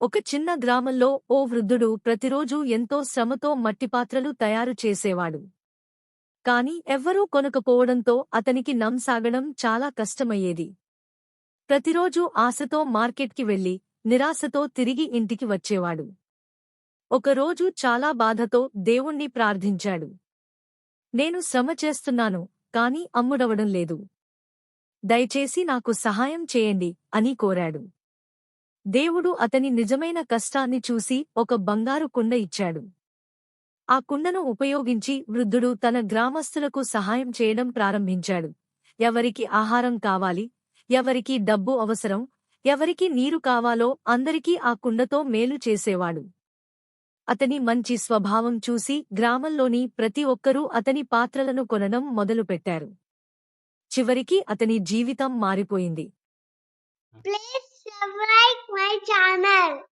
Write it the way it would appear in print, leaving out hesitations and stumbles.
ఒక చిన్న గ్రామంలో ఓ వృద్ధుడు ప్రతిరోజూ ఎంతో శ్రమతో మట్టిపాత్రలు తయారు చేసేవాడు. కాని ఎవ్వరూ కొనకపోవడంతో అతనికి సాగడం చాలా కష్టమయ్యేది. ప్రతిరోజూ ఆశతో మార్కెట్కి వెళ్లి నిరాశతో తిరిగి ఇంటికి వచ్చేవాడు. ఒకరోజు చాలా బాధతో దేవుణ్ణి ప్రార్థించాడు. నేను శ్రమ చేస్తున్నాను, కాని అమ్ముడవడం లేదు. దయచేసి నాకు సహాయం చేయండి అని కోరాడు. దేవుడు అతని నిజమైన కష్టాన్ని చూసి ఒక బంగారు కుండ ఇచ్చాడు. ఆ కుండను ఉపయోగించి వృద్ధుడు తన గ్రామస్తులకు సహాయం చేయడం ప్రారంభించాడు. ఎవరికి ఆహారం కావాలి, ఎవరికి డబ్బు అవసరం, ఎవరికి నీరు కావాలో అందరికీ ఆ కుండతో మేలు చేసేవాడు. అతని మంచి స్వభావం చూసి గ్రామంలోని ప్రతి ఒక్కరూ అతని పాత్రలను కొనడం మొదలుపెట్టారు. చివరికి అతని జీవితం మారిపోయింది. Please subscribe my channel.